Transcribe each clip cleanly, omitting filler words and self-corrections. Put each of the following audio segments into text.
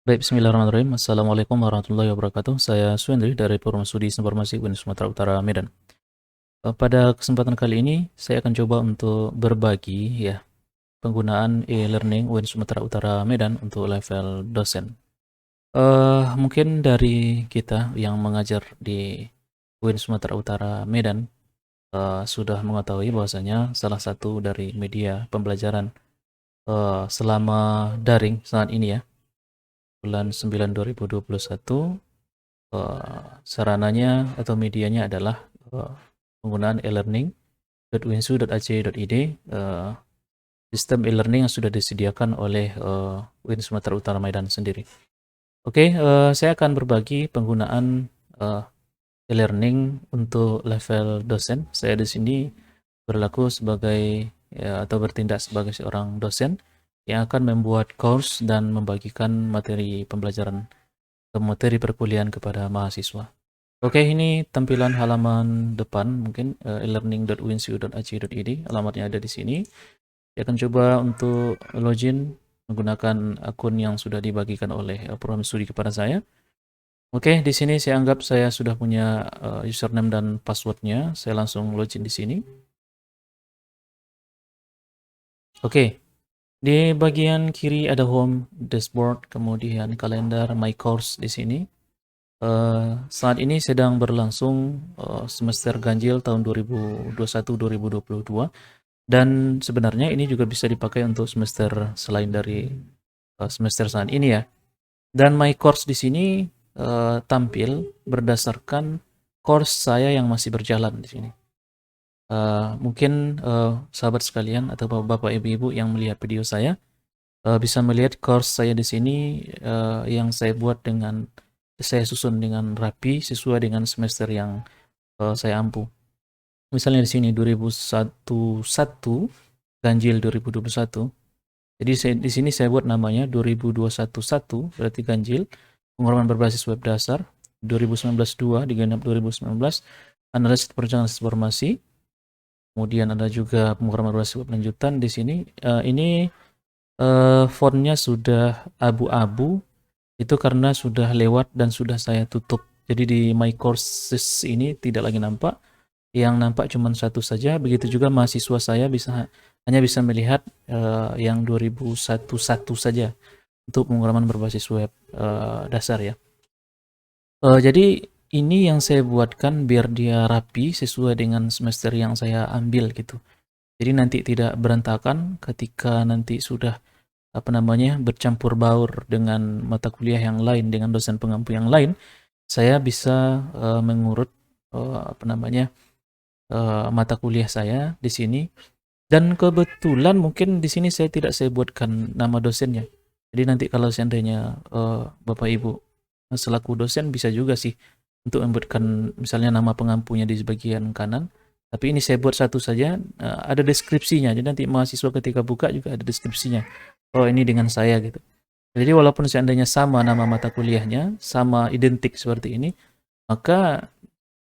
Baik, bismillahirrahmanirrahim. Assalamualaikum warahmatullahi wabarakatuh. Saya Suendri dari Forum Studi Informasi UIN Sumatera Utara, Medan. Pada kesempatan kali ini, saya akan coba untuk berbagi penggunaan e-learning UIN Sumatera Utara, Medan untuk level dosen. Mungkin dari kita yang mengajar di UIN Sumatera Utara, Medan, sudah mengetahui bahwasanya salah satu dari media pembelajaran selama daring saat ini bulan 9 2021, sarananya atau medianya adalah penggunaan e-learning.winsu.ac.id, sistem e-learning yang sudah disediakan oleh UIN Sumatera Utara Medan sendiri. Oke, saya akan berbagi penggunaan e-learning untuk level dosen. Saya di sini berlaku sebagai atau bertindak sebagai seorang dosen yang akan membuat course dan membagikan materi pembelajaran atau materi perkuliahan kepada mahasiswa. Oke, ini tampilan halaman depan, mungkin e-learning.winsu.ac.id, alamatnya ada di sini. Saya akan coba untuk login menggunakan akun yang sudah dibagikan oleh program studi kepada saya. Oke, di sini saya anggap saya sudah punya username dan passwordnya. Saya langsung login di sini. Oke, di bagian kiri ada home, dashboard, kemudian kalender, my course di sini. Saat ini sedang berlangsung semester ganjil tahun 2021-2022, dan sebenarnya ini juga bisa dipakai untuk semester selain dari semester saat ini ya. Dan my course di sini tampil berdasarkan course saya yang masih berjalan di sini. Mungkin sahabat sekalian atau bapak ibu-ibu yang melihat video saya bisa melihat course saya di sini yang saya susun dengan rapi sesuai dengan semester yang saya ampu. Misalnya di sini 2021 ganjil 2021. Jadi di sini saya buat namanya 2021 berarti ganjil, pengorbanan berbasis web dasar. 2019 2 digenap 2019, analisis perjalanan informasi. Kemudian ada juga pengorbanan berbasis web lanjutan di sini. Ini fontnya sudah abu-abu, itu karena sudah lewat dan sudah saya tutup. Jadi di my courses ini tidak lagi nampak, yang nampak cuma satu saja. Begitu juga mahasiswa saya hanya bisa melihat yang 2011 saja untuk pengalaman berbasis web dasar ya. Jadi ini yang saya buatkan biar dia rapi sesuai dengan semester yang saya ambil gitu. Jadi nanti tidak berantakan ketika nanti sudah bercampur baur dengan mata kuliah yang lain, dengan dosen pengampu yang lain. Saya bisa mengurut mata kuliah saya di sini. Dan kebetulan mungkin di sini saya buatkan nama dosennya. Jadi nanti kalau seandainya Bapak Ibu selaku dosen bisa juga sih untuk membuatkan misalnya nama pengampunya di bagian kanan. Tapi ini saya buat satu saja, ada deskripsinya. Jadi nanti mahasiswa ketika buka juga ada deskripsinya. Oh, ini dengan saya gitu. Jadi walaupun seandainya sama nama mata kuliahnya, sama identik seperti ini, maka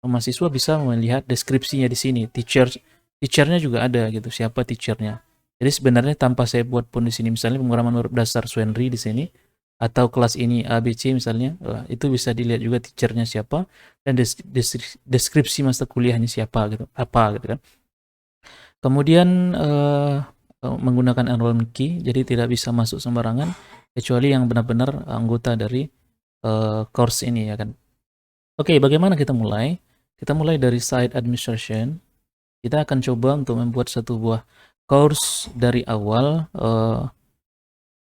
mahasiswa bisa melihat deskripsinya di sini. Teachernya juga ada gitu, siapa teachernya. Jadi sebenarnya tanpa saya buat pun di sini, misalnya pengalaman dasar Suenri di sini, atau kelas ini ABC misalnya, itu bisa dilihat juga teachernya siapa dan deskripsi mata kuliahnya siapa gitu, apa gitu kan. Kemudian menggunakan enrollment key, jadi tidak bisa masuk sembarangan kecuali yang benar-benar anggota dari course ini ya kan. Oke, bagaimana kita mulai? Kita mulai dari site administration. Kita akan coba untuk membuat satu buah course dari awal,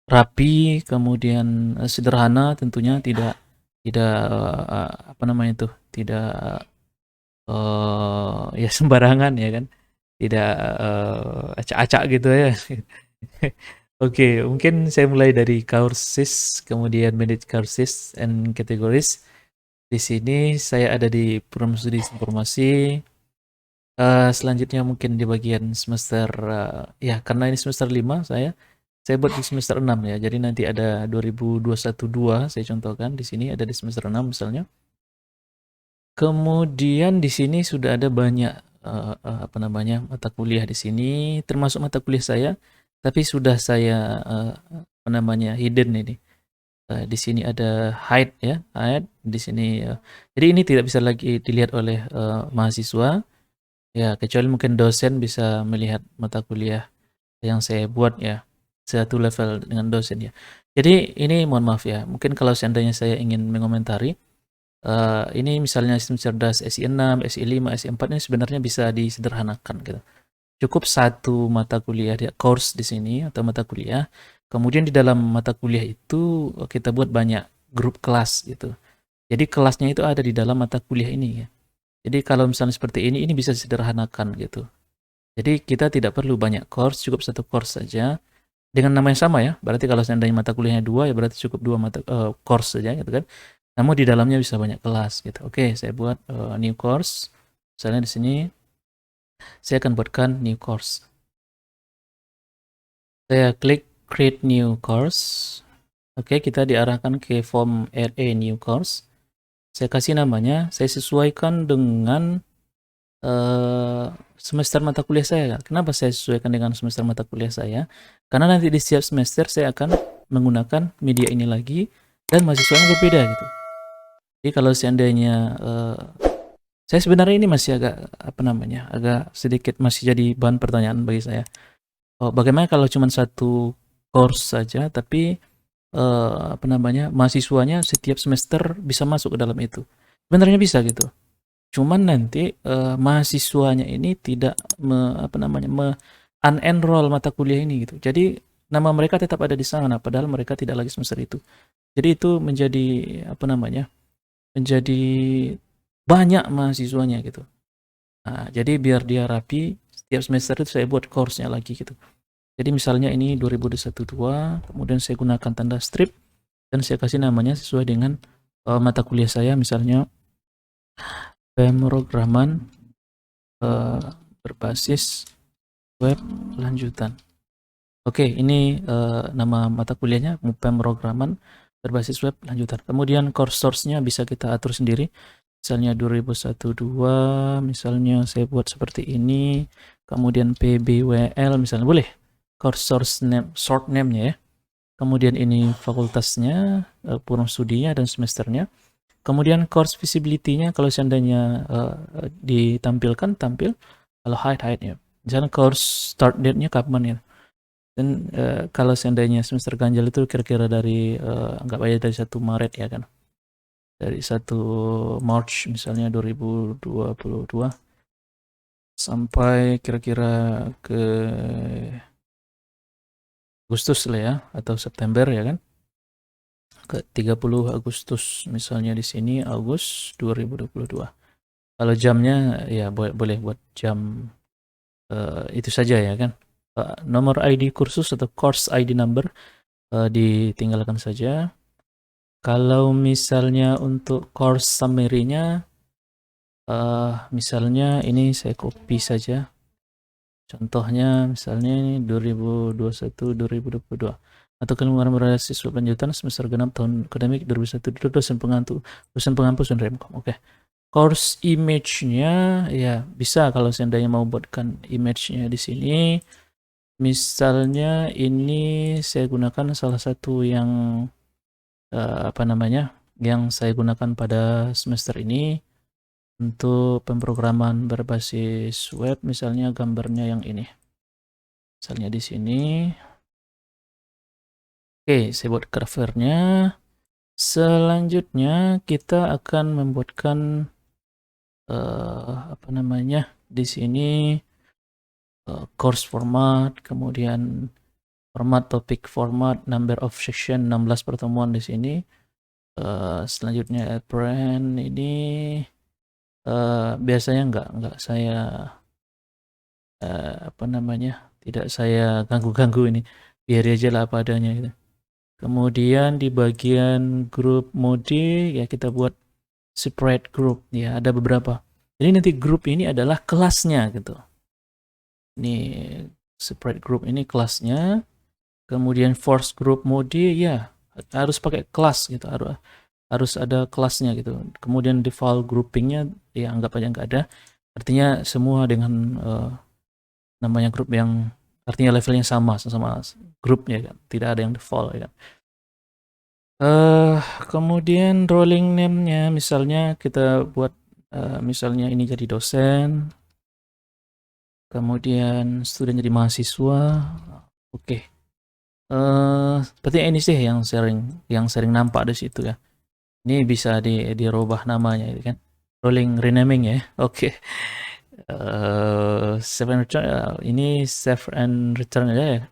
rapi, kemudian sederhana tentunya, tidak tidak tidak ya sembarangan ya kan, tidak acak-acak gitu ya. Oke, mungkin saya mulai dari courses, kemudian manage courses and categories. Di sini saya ada di program studi informasi. Selanjutnya mungkin di bagian semester, ya karena ini semester 5 saya buat di semester 6 ya. Jadi nanti ada 2021-2 saya contohkan di sini ada di semester 6 misalnya. Kemudian di sini sudah ada banyak mata kuliah di sini, termasuk mata kuliah saya, tapi sudah saya hidden ini. Di sini ada hide ya, hide di sini. Jadi ini tidak bisa lagi dilihat oleh mahasiswa ya, kecuali mungkin dosen bisa melihat mata kuliah yang saya buat ya, satu level dengan dosen ya. Jadi ini mohon maaf ya, mungkin kalau seandainya saya ingin mengomentari, ini misalnya sistem cerdas SI6, SI5, SI4 ini sebenarnya bisa disederhanakan gitu. Cukup satu mata kuliah course di sini atau mata kuliah. Kemudian di dalam mata kuliah itu kita buat banyak grup kelas gitu. Jadi kelasnya itu ada di dalam mata kuliah ini ya. Jadi kalau misalnya seperti ini bisa disederhanakan gitu. Jadi kita tidak perlu banyak course, cukup satu course saja dengan nama yang sama ya. Berarti kalau seandainya mata kuliahnya dua ya berarti cukup dua mata course saja gitu kan. Namun di dalamnya bisa banyak kelas gitu. Oke, saya buat new course. Misalnya di sini saya akan buatkan new course. Saya klik create new course. Oke, kita diarahkan ke form add a new course. Saya kasih namanya, saya sesuaikan dengan semester mata kuliah saya. Kenapa saya sesuaikan dengan semester mata kuliah saya? Karena nanti di setiap semester saya akan menggunakan media ini lagi dan mahasiswanya berbeda gitu. Jadi kalau seandainya saya sebenarnya ini masih agak sedikit masih jadi bahan pertanyaan bagi saya. Bagaimana kalau cuma satu course saja, tapi mahasiswanya setiap semester bisa masuk ke dalam itu. Sebenarnya bisa gitu. Cuman nanti mahasiswanya ini tidak unenroll mata kuliah ini gitu. Jadi nama mereka tetap ada di sana padahal mereka tidak lagi semester itu. Jadi itu menjadi menjadi banyak mahasiswanya gitu. Nah, jadi biar dia rapi, setiap semester itu saya buat course-nya lagi gitu. Jadi misalnya ini 2021, kemudian saya gunakan tanda strip dan saya kasih namanya sesuai dengan mata kuliah saya, misalnya pemrograman berbasis web lanjutan. Oke, ini nama mata kuliahnya pemrograman berbasis web lanjutan. Kemudian course source-nya bisa kita atur sendiri. Misalnya 2012, misalnya saya buat seperti ini. Kemudian PBWL misalnya boleh. Course source name, short name-nya ya. Kemudian ini fakultasnya, program studinya dan semesternya. Kemudian course visibility-nya kalau seandainya ditampilkan tampil, kalau hide ya. Misalnya course start date-nya kapan ya. Dan kalau seandainya semester ganjil itu kira-kira dari anggap aja dari 1 Maret ya kan. Dari 1 March misalnya 2022 sampai kira-kira ke Agustus lah ya atau September ya kan. Ke 30 Agustus misalnya di sini Agustus 2022. Kalau jamnya ya boleh buat jam itu saja ya kan. Nomor ID kursus atau course ID number ditinggalkan saja. Kalau misalnya untuk course summary-nya, misalnya ini saya copy saja. Contohnya misalnya ini 2021-2022. Atau keluaran beasiswa lanjutan semester genap tahun akademik 2001 dosen pengampu dan Remkom. Oke. Course image-nya ya bisa kalau seandainya mau buatkan image-nya di sini. Misalnya ini saya gunakan salah satu yang yang saya gunakan pada semester ini untuk pemrograman berbasis web, misalnya gambarnya yang ini. Misalnya di sini. Oke, saya buat covernya. Selanjutnya kita akan membuatkan di sini course format, kemudian format topik format, number of section 16 pertemuan di sini. Selanjutnya brand ini biasanya enggak saya tidak saya ganggu-ganggu ini, biar aja lah apa adanya gitu. Kemudian di bagian grup mode ya kita buat separate group ya, ada beberapa. Jadi nanti grup ini adalah kelasnya gitu. Ini separate group ini kelasnya. Kemudian force group mode ya harus pakai kelas gitu, harus ada kelasnya gitu. Kemudian default groupingnya ya anggap aja nggak ada. Artinya semua dengan namanya grup yang artinya levelnya sama grupnya kan, tidak ada yang default ya kan. Eh, Kemudian rolling name-nya misalnya kita buat misalnya ini jadi dosen, kemudian student jadi mahasiswa. Oke. Berarti ini sih yang sering nampak di situ ya. Ini bisa dirubah namanya gitu kan. Rolling renaming ya. Oke. Save and return ini save and return aja ya.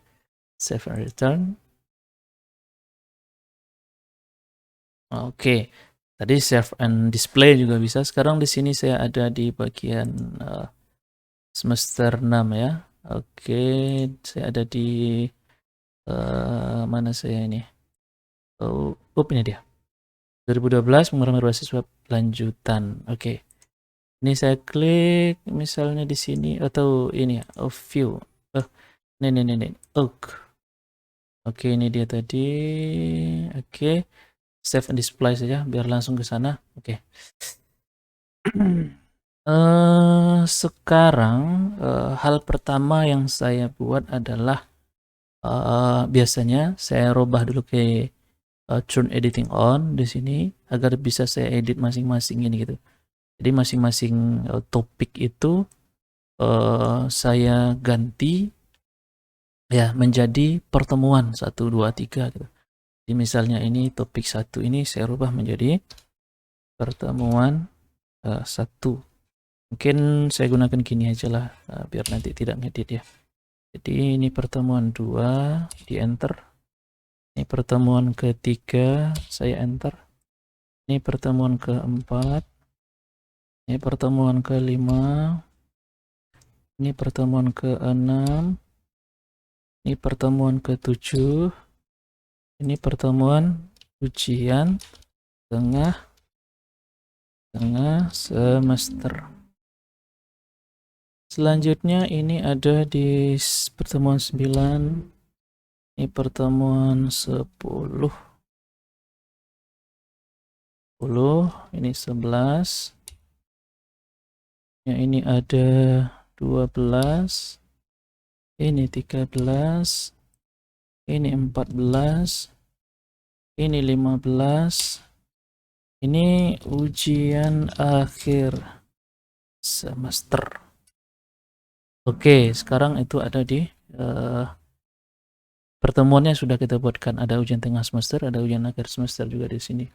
Save and return. Oke. Tadi save and display juga bisa. Sekarang di sini saya ada di bagian semester 6 ya. Oke, saya ada di mana saya ini? Oh, ini dia. 2012 pengembangan beasiswa lanjutan. Oke. Ini saya klik misalnya di sini atau ini ya, view. Ini. Oke, ini dia tadi. Oke. Save and display saja biar langsung ke sana. Oke. Sekarang hal pertama yang saya buat adalah biasanya saya rubah dulu ke turn editing on di sini agar bisa saya edit masing-masing ini gitu. Jadi masing-masing topik itu saya ganti ya menjadi pertemuan 1, 2, 3 gitu. Jadi misalnya ini topik 1 ini saya rubah menjadi pertemuan 1. Mungkin saya gunakan gini aja lah biar nanti tidak ngedit ya. Jadi ini pertemuan 2 di enter. Ini pertemuan ketiga saya enter. Ini pertemuan keempat. Ini pertemuan kelima. Ini pertemuan ke-6. Ini pertemuan ke-7. Ini pertemuan ujian tengah semester. Selanjutnya ini ada di pertemuan 9. Ini pertemuan 10. Ini 11. Ya, ini ada 12. Ini 13. Ini 14. Ini 15. Ini ujian akhir semester. Oke, sekarang itu ada di pertemuannya sudah kita buatkan. Ada ujian tengah semester, ada ujian akhir semester juga di sini.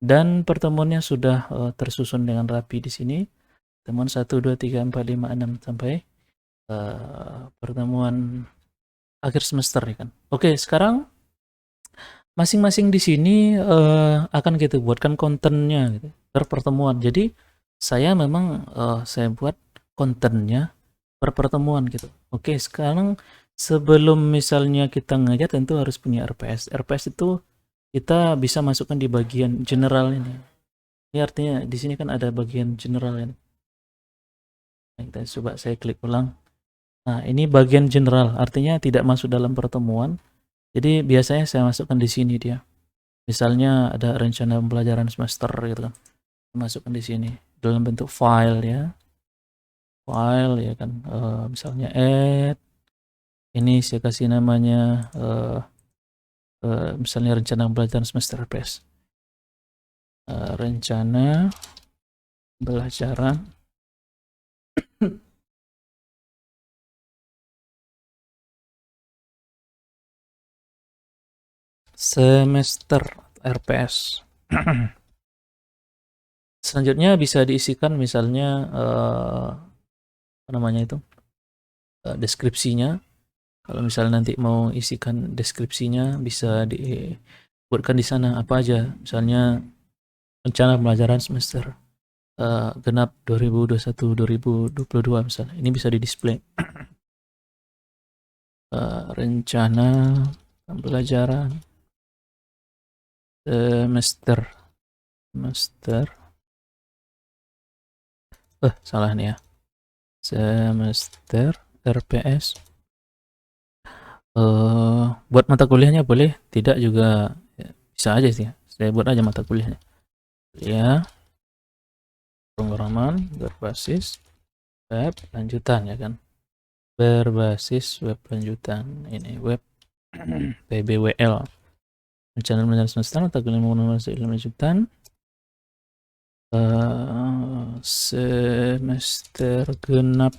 Dan pertemuannya sudah tersusun dengan rapi di sini. Pertemuan 1, 2, 3, 4, 5, 6 sampai pertemuan akhir semester ya kan. Oke, sekarang masing-masing di sini akan kita buatkan kontennya gitu, per pertemuan. Jadi saya memang saya buat kontennya per pertemuan gitu. Oke, sekarang sebelum misalnya kita ngajak tentu harus punya RPS. RPS itu kita bisa masukkan di bagian general ini. Ini artinya di sini kan ada bagian general ini. Nah, kita coba saya klik ulang. Nah, ini bagian general, artinya tidak masuk dalam pertemuan. Jadi biasanya saya masukkan di sini dia. Misalnya ada rencana pembelajaran semester gitu kan. Masukkan di sini dalam bentuk file ya. File ya kan. Misalnya add. Ini saya kasih namanya misalnya rencana pembelajaran semester RPS. Rencana pembelajaran semester RPS. Selanjutnya bisa diisikan misalnya apa namanya itu deskripsinya. Kalau misalnya nanti mau isikan deskripsinya bisa dibuatkan di sana apa aja. Misalnya rencana pembelajaran semester genap 2021-2022 misalnya. Ini bisa di display. Rencana pembelajaran semester salah nih ya, semester RPS. Buat mata kuliahnya boleh, tidak juga ya, bisa aja sih ya. Saya buat aja mata kuliahnya ya, pemrograman berbasis web lanjutan ya kan, berbasis web lanjutan, ini web PBWL. rencana belajar semester atau ilmu lanjutan semester genap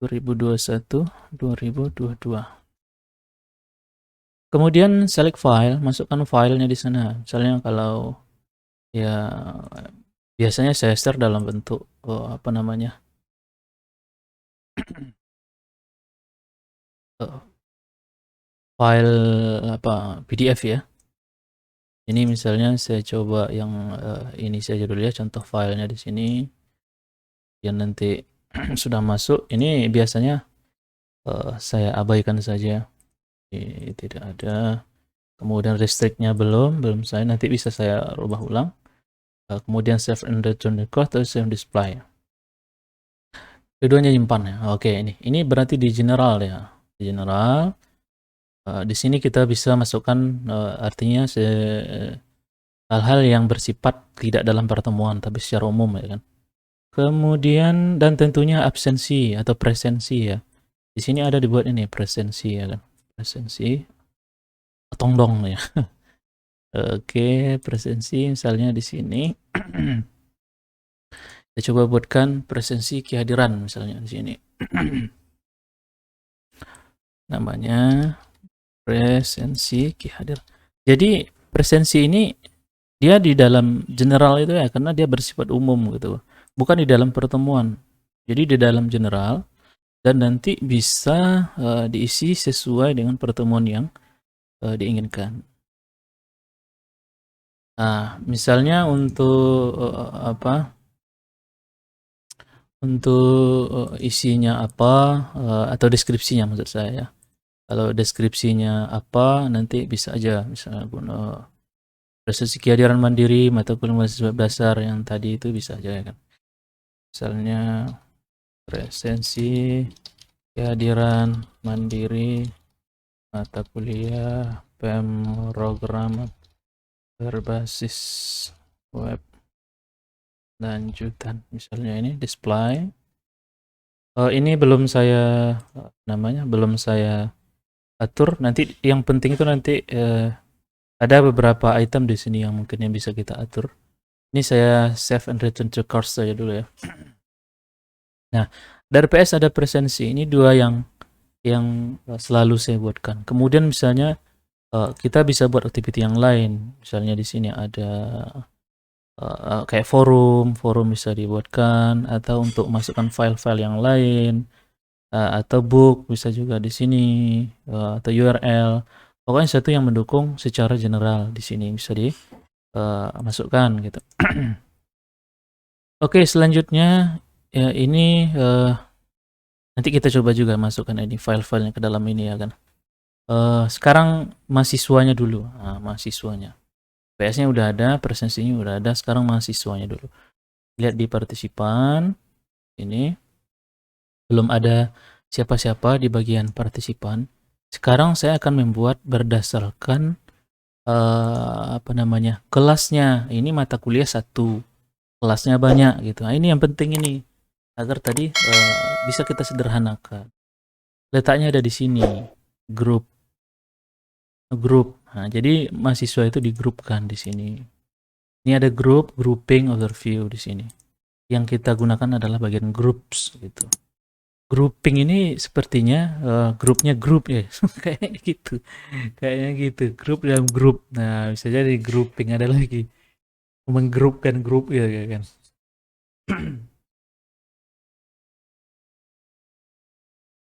2021-2022. Kemudian select file, masukkan filenya di sana. Misalnya kalau ya biasanya semester dalam bentuk apa namanya file apa PDF ya. Ini misalnya saya coba yang ini saja dulu ya, contoh filenya di sini. Yang nanti sudah masuk, ini biasanya saya abaikan saja. Tidak ada. Kemudian restrictnya belum saya, nanti bisa saya rubah ulang. Kemudian save and return record atau save display. Keduanya nyimpan ya. Oke, ini berarti di general ya. Di general. Di sini kita bisa masukkan artinya hal-hal yang bersifat tidak dalam pertemuan tapi secara umum ya kan. Kemudian dan tentunya absensi atau presensi ya. Di sini ada dibuat ini presensi ya kan. Presensi tongdong ya. Oke, presensi misalnya di sini. Kita coba buatkan presensi kehadiran misalnya di sini. Namanya presensi kehadiran. Jadi presensi ini dia di dalam general itu ya, karena dia bersifat umum gitu. Bukan di dalam pertemuan. Jadi di dalam general dan nanti bisa diisi sesuai dengan pertemuan yang diinginkan. Nah, misalnya untuk apa? Untuk isinya apa atau deskripsinya maksud saya. Kalau deskripsinya apa nanti bisa aja misalnya guna presensi kehadiran mandiri mata kuliah mahasiswa dasar yang tadi itu bisa aja ya kan. Misalnya presensi kehadiran mandiri mata kuliah pemrograman berbasis web lanjutan, misalnya ini display. Ini belum saya belum saya atur. Nanti yang penting itu nanti ada beberapa item di sini yang mungkin yang bisa kita atur. Ini saya save and return to course saja dulu ya. Nah, dari PS ada presensi. Ini dua yang selalu saya buatkan. Kemudian misalnya kita bisa buat activity yang lain. Misalnya di sini ada kayak forum bisa dibuatkan, atau untuk masukkan file-file yang lain, atau book bisa juga di sini, atau URL. Pokoknya satu yang mendukung secara general di sini bisa dimasukkan gitu. Oke, selanjutnya ya ini nanti kita coba juga masukkan ini file-filenya ke dalam ini ya kan. Sekarang mahasiswanya dulu, mahasiswanya. PS-nya udah ada, presensinya udah ada, sekarang mahasiswanya dulu. Lihat di partisipan, ini belum ada siapa-siapa di bagian partisipan. Sekarang saya akan membuat berdasarkan apa namanya, kelasnya. Ini mata kuliah 1, kelasnya banyak gitu. Nah, ini yang penting ini, agar tadi bisa kita sederhanakan. Letaknya ada di sini, grup. Nah, jadi mahasiswa itu digrupkan di sini. Ini ada grup, grouping, overview di sini. Yang kita gunakan adalah bagian groups gitu. Grouping ini sepertinya grupnya grup ya, kayaknya gitu. Kayaknya gitu, grup dalam grup. Nah, bisa jadi grouping ada lagi. Menggrupkan grup ya kan.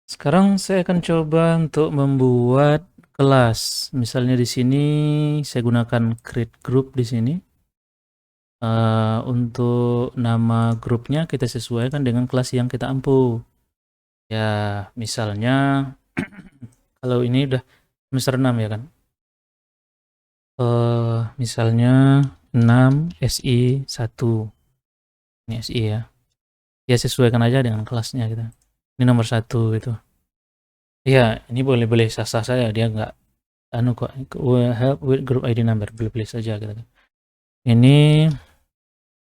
Sekarang saya akan coba untuk membuat kelas. Misalnya di sini saya gunakan create group di sini. Untuk nama grupnya kita sesuaikan dengan kelas yang kita ampu. Ya, misalnya kalau ini udah semester 6 ya kan. Misalnya 6 SI 1. Ini SI ya. Ya sesuaikan aja dengan kelasnya gitu. Ini nomor 1 gitu. Ya, ini boleh-boleh sah-sah saja, dia nggak kok help with group ID number, boleh-boleh saja gitu. Ini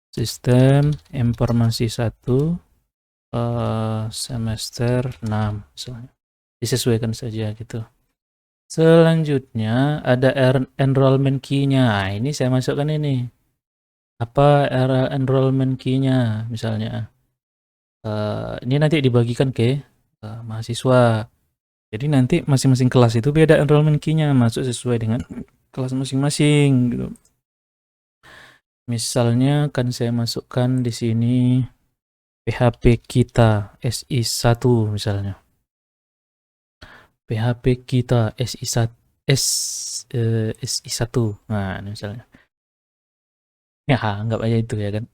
sistem informasi 1 semester 6 misalnya. Disesuaikan saja gitu. Selanjutnya ada enrollment key-nya. Nah, ini saya masukkan ini. Apa enrollment key-nya misalnya. Ini nanti dibagikan ke mahasiswa. Jadi nanti masing-masing kelas itu beda enrollment key-nya, masuk sesuai dengan kelas masing-masing gitu. Misalnya kan saya masukkan di sini PHP kita SI1 misalnya. PHP kita SI1 SI1. Nah, ini misalnya. Ya, anggap aja itu ya kan.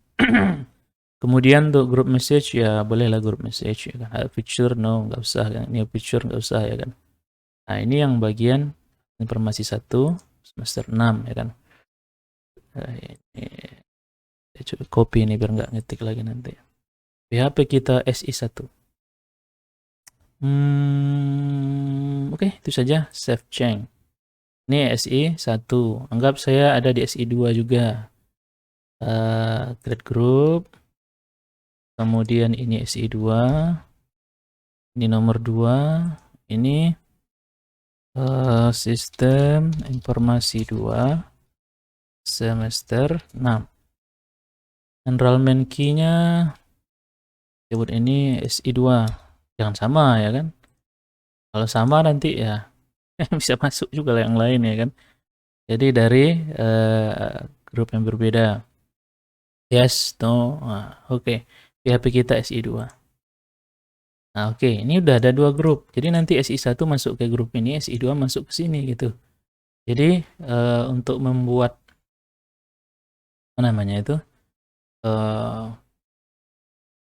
Kemudian untuk group message ya bolehlah group message ya kan. Ada feature no, nggak usah kan. Ini feature nggak usah ya kan. Nah, ini yang bagian informasi 1 semester 6 ya kan. Ini saya coba copy ini biar nggak ngetik lagi nanti. PHP kita SI1. Oke, itu saja save change. Ini SI1. Anggap saya ada di SI2 juga. Create group. Kemudian ini SI2. Ini nomor 2. Ini sistem informasi 2 semester 6. Enrollment key-nya sebut ini SI2. Jangan sama ya kan. Kalau sama nanti ya bisa masuk juga yang lain ya kan. Jadi dari grup yang berbeda. Yes, no. Oke. PHP kita SI2. Nah, oke. Ini udah ada 2 grup. Jadi nanti SI1 masuk ke grup ini, SI2 masuk ke sini gitu. Jadi untuk membuat apa namanya itu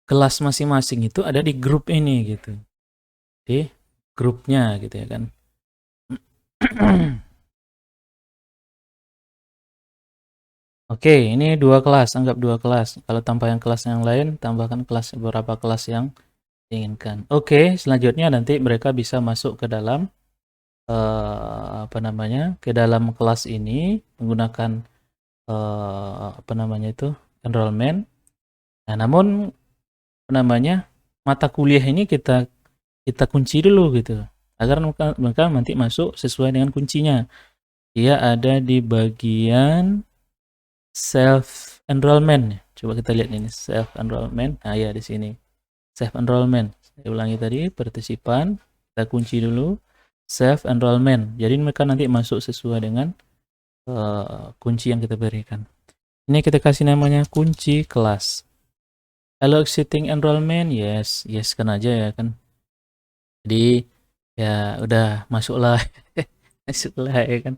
kelas masing-masing itu ada di grup ini gitu. Di grupnya gitu ya kan. Oke, ini 2 kelas, anggap 2 kelas. Kalau tambahkan kelas yang lain, tambahkan kelas beberapa kelas yang diinginkan. Oke, selanjutnya nanti mereka bisa masuk ke dalam apa namanya? Ke dalam kelas ini menggunakan apa namanya itu? Enrollment. Nah, namun apa namanya? Mata kuliah ini kita kunci dulu gitu. Agar mereka nanti masuk sesuai dengan kuncinya. Dia ada di bagian self enrollment. Coba kita lihat ini self enrollment. Nah, ya di sini. Self enrollment. Saya ulangi tadi partisipan. Kita kunci dulu self enrollment. Jadi mereka nanti masuk sesuai dengan kunci yang kita berikan. Ini kita kasih namanya kunci kelas. Hello exiting enrollment. Yes, yes kan aja ya kan. Jadi ya udah masuklah. Masuklah ya kan.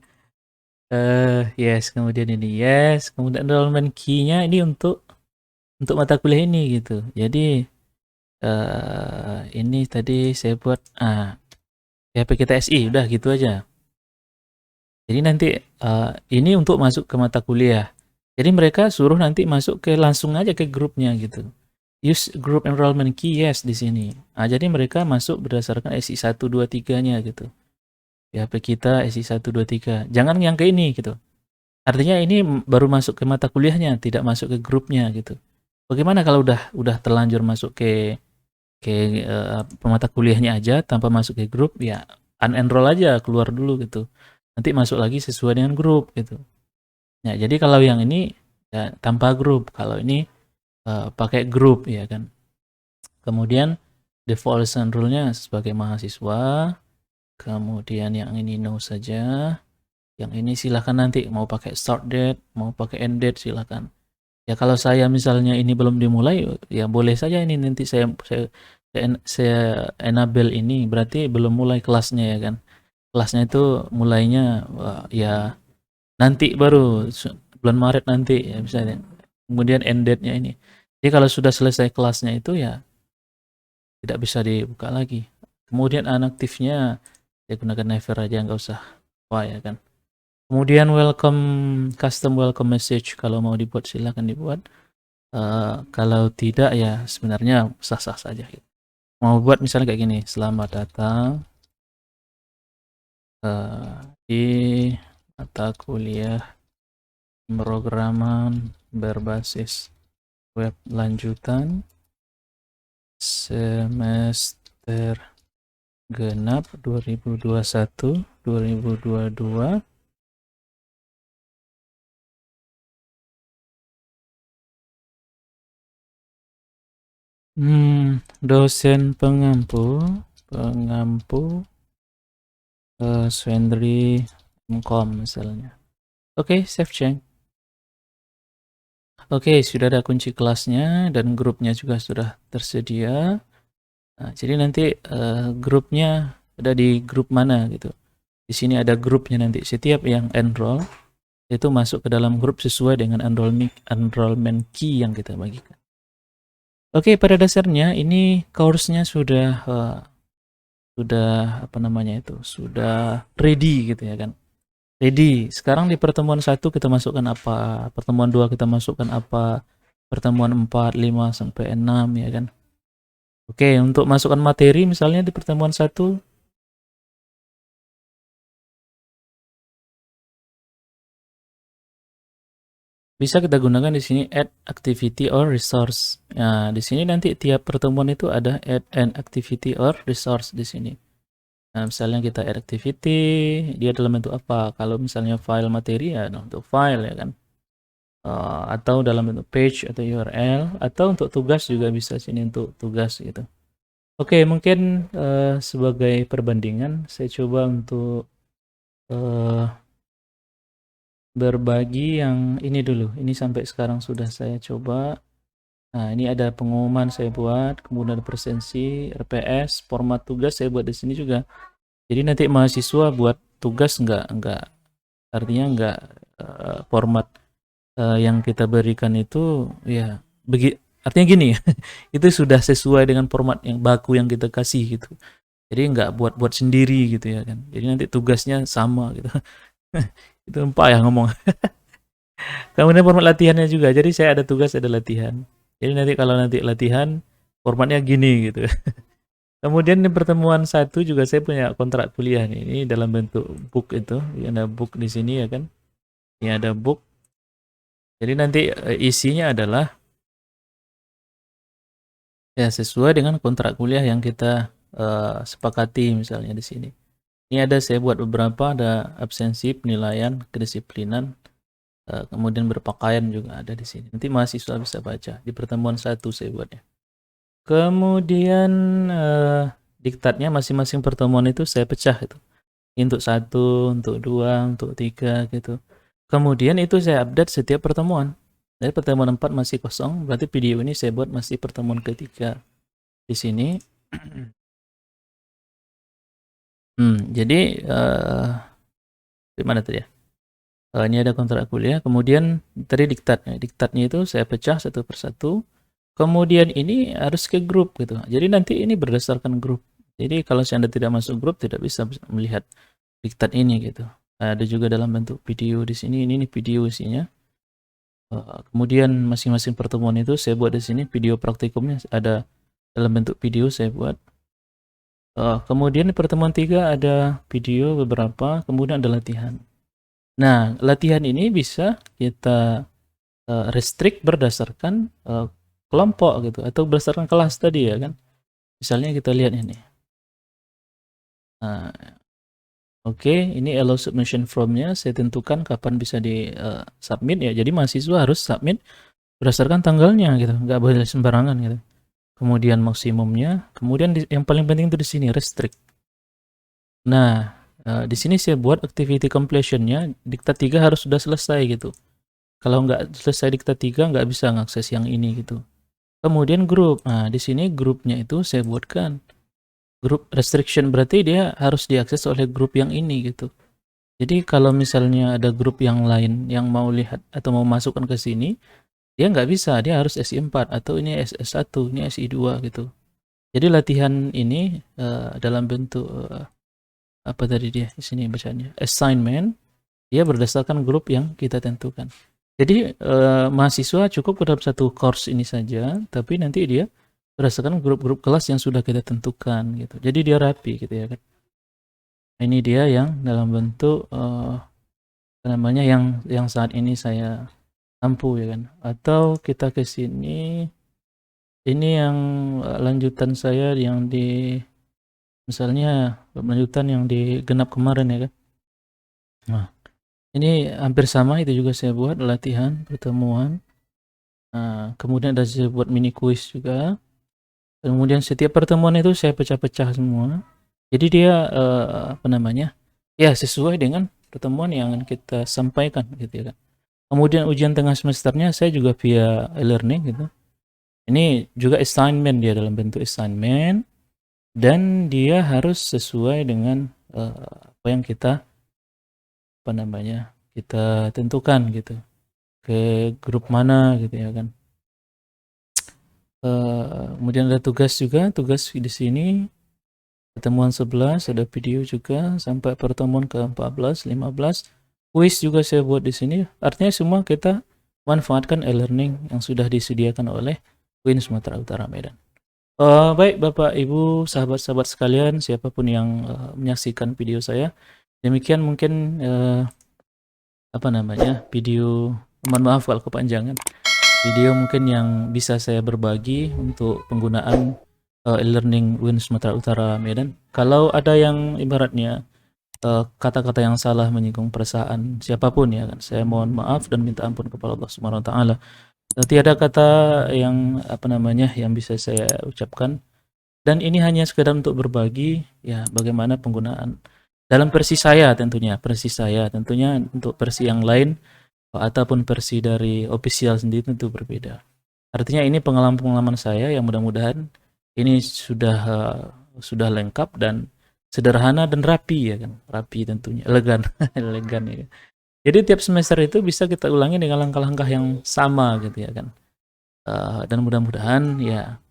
Yes, kemudian ini yes, kemudian enrollment key-nya ini untuk mata kuliah ini gitu. Jadi ini tadi saya buat PHP kita SI udah gitu aja. Jadi nanti ini untuk masuk ke mata kuliah. Jadi mereka suruh nanti masuk ke langsung aja ke grupnya gitu. Use group enrollment key yes di sini. Jadi mereka masuk berdasarkan SI 1 2 3-nya gitu. PHP kita SI 1 2 3. Jangan yang ke ini gitu. Artinya ini baru masuk ke mata kuliahnya, tidak masuk ke grupnya gitu. Bagaimana kalau udah terlanjur masuk ke mata kuliahnya aja tanpa masuk ke grup, ya unenroll aja, keluar dulu gitu. Nanti masuk lagi sesuai dengan grup gitu. Nah, jadi kalau yang ini ya, tanpa grup, kalau ini pakai grup ya kan. Kemudian default rule-nya sebagai mahasiswa. Kemudian yang ini no saja. Yang ini silahkan nanti mau pakai start date, mau pakai end date silahkan. Ya kalau saya misalnya ini belum dimulai, ya boleh saja ini nanti saya enable ini, berarti belum mulai kelasnya ya kan. Kelasnya itu mulainya ya nanti baru bulan Maret nanti ya misalnya. Kemudian end date-nya ini. Jadi kalau sudah selesai kelasnya itu ya tidak bisa dibuka lagi. Kemudian unaktifnya ya gunakan never aja, nggak usah wah ya kan. Kemudian custom welcome message kalau mau dibuat silahkan dibuat. Kalau tidak ya sebenarnya sah-sah saja. Mau buat misalnya kayak gini, selamat datang di mata kuliah pemrograman berbasis web lanjutan semester genap 2021 2022. Dosen pengampu Swendri Mkom misalnya. Oke, save change. Oke, sudah ada kunci kelasnya dan grupnya juga sudah tersedia. Nah, jadi nanti grupnya ada di grup mana gitu. Di sini ada grupnya nanti. Setiap yang enroll itu masuk ke dalam grup sesuai dengan enrollment key yang kita bagikan. Oke, pada dasarnya ini course-nya sudah apa namanya itu? Sudah ready gitu ya kan. Ready. Sekarang di pertemuan 1 kita masukkan apa? Pertemuan 2 kita masukkan apa? Pertemuan 4, 5 sampai 6 ya kan. Oke, untuk masukkan materi misalnya di pertemuan 1 bisa kita gunakan di sini add activity or resource. Nah, di sini nanti tiap pertemuan itu ada add an activity or resource di sini. Nah, misalnya kita add activity, dia dalam bentuk apa? Kalau misalnya file materi ya untuk file ya kan. Atau dalam bentuk page atau URL, atau untuk tugas juga bisa sini untuk tugas gitu. Oke, mungkin sebagai perbandingan saya coba untuk berbagi yang ini dulu. Ini sampai sekarang sudah saya coba. Nah, ini ada pengumuman saya buat, kemudian presensi, RPS, format tugas saya buat di sini juga. Jadi nanti mahasiswa buat tugas enggak artinya enggak format yang kita berikan itu ya artinya gini ya. Itu sudah sesuai dengan format yang baku yang kita kasih gitu. Jadi enggak buat sendiri gitu ya kan. Jadi nanti tugasnya sama gitu. Itu empat ya ngomong. Kemudian format latihannya juga. Jadi saya ada tugas, ada latihan. Jadi nanti kalau nanti latihan formatnya gini gitu. Kemudian di pertemuan 1 juga saya punya kontrak kuliah nih. Ini dalam bentuk book itu. Ini ada book di sini ya kan. Ini ada book. Jadi nanti isinya adalah ya sesuai dengan kontrak kuliah yang kita sepakati misalnya di sini. Ini ada saya buat beberapa, ada absensi, penilaian, kedisiplinan, kemudian berpakaian juga ada di sini. Nanti mahasiswa bisa baca. Di pertemuan 1 saya buatnya. Kemudian diktatnya masing-masing pertemuan itu saya pecah itu. Untuk 1, untuk 2, untuk 3 gitu. Kemudian itu saya update setiap pertemuan. Dari pertemuan 4 masih kosong, berarti video ini saya buat masih pertemuan ketiga. Di sini. Jadi di mana tadi ya? Ini ada kontrak kuliah, kemudian tadi diktatnya. Diktatnya itu saya pecah satu persatu. Kemudian ini harus ke grup gitu. Jadi nanti ini berdasarkan grup. Jadi kalau Anda tidak masuk grup tidak bisa melihat diktat ini gitu. Ada juga dalam bentuk video di sini. Ini video isinya. Kemudian masing-masing pertemuan itu saya buat di sini video praktikumnya ada dalam bentuk video saya buat. Kemudian di pertemuan 3 ada video beberapa, kemudian ada latihan. Nah, latihan ini bisa kita restrict berdasarkan kelompok gitu atau berdasarkan kelas tadi ya kan. Misalnya kita lihat ini. Nah, oke, ini allow submission from-nya saya tentukan kapan bisa di submit ya. Jadi mahasiswa harus submit berdasarkan tanggalnya gitu, nggak boleh sembarangan gitu. Kemudian maksimumnya, kemudian yang paling penting itu di sini restrict. Nah, di sini saya buat activity completion-nya diktat 3 harus sudah selesai gitu. Kalau nggak selesai diktat 3 nggak bisa ngakses yang ini gitu. Kemudian grup. Nah, di sini grupnya itu saya buatkan grup restriction, berarti dia harus diakses oleh grup yang ini gitu. Jadi kalau misalnya ada grup yang lain yang mau lihat atau mau masukkan ke sini, dia nggak bisa, dia harus SI4 atau ini SS1, ini SI2 gitu. Jadi latihan ini dalam bentuk apa tadi dia di sini bacanya assignment, dia berdasarkan grup yang kita tentukan. Jadi mahasiswa cukup dalam satu course ini saja, tapi nanti dia berdasarkan grup-grup kelas yang sudah kita tentukan gitu. Jadi dia rapi gitu ya kan. Ini dia yang dalam bentuk apa namanya yang saat ini saya ampu ya kan. Atau kita ke sini, ini yang lanjutan saya yang di Misalnya lanjutan yang di genap kemarin ya kan. Nah, ini hampir sama, itu juga saya buat latihan pertemuan. Nah, kemudian ada saya buat mini quiz juga. Kemudian setiap pertemuan itu saya pecah-pecah semua. Jadi dia apa namanya? Ya, sesuai dengan pertemuan yang akan kita sampaikan gitu ya kan. Kemudian ujian tengah semesternya saya juga via e-learning gitu. Ini juga assignment, dia dalam bentuk assignment, dan dia harus sesuai dengan apa yang kita apa namanya? Kita tentukan gitu. Ke grup mana gitu ya kan. Kemudian ada tugas juga, tugas di sini pertemuan 11 ada video juga sampai pertemuan ke-14, 15. Quiz juga saya buat di sini. Artinya semua kita manfaatkan e-learning yang sudah disediakan oleh UIN Sumatera Utara Medan. Baik Bapak Ibu, sahabat-sahabat sekalian, siapapun yang menyaksikan video saya, demikian mungkin apa namanya video. Mohon maaf kalau kepanjangan. Video mungkin yang bisa saya berbagi untuk penggunaan e-learning UIN Sumatera Utara Medan. Kalau ada yang ibaratnya kata-kata yang salah menyinggung perasaan siapapun ya kan, saya mohon maaf dan minta ampun kepada Allah Subhanahu wa taala. Tiada kata yang apa namanya yang bisa saya ucapkan, dan ini hanya sekedar untuk berbagi ya bagaimana penggunaan dalam versi saya tentunya, untuk versi yang lain ataupun versi dari official sendiri tentu berbeda. Artinya ini pengalaman-pengalaman saya yang mudah-mudahan ini sudah lengkap dan sederhana dan rapi ya kan, rapi tentunya, elegan, elegan ya kan? Jadi tiap semester itu bisa kita ulangi dengan langkah-langkah yang sama gitu ya kan. Dan mudah-mudahan ya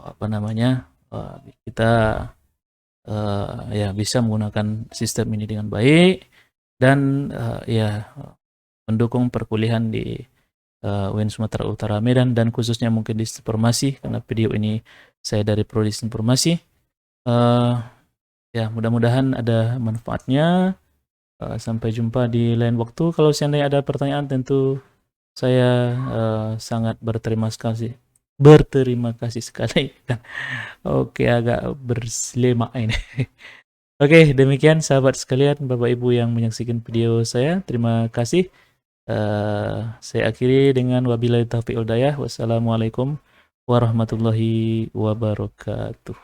apa namanya kita ya bisa menggunakan sistem ini dengan baik dan ya mendukung perkuliahan di UIN Sumatera Utara Medan, dan khususnya mungkin di informasi, karena video ini saya dari Prodi Informasi. Ya mudah-mudahan ada manfaatnya. Sampai jumpa di lain waktu. Kalau seandainya ada pertanyaan, tentu saya sangat berterima kasih sekali. Oke, agak berselema ini. Oke, demikian sahabat sekalian, Bapak Ibu yang menyaksikan video saya. Terima kasih. Saya akhiri dengan wabillahi taufiq wal hidayah. Wassalamualaikum warahmatullahi wabarakatuh.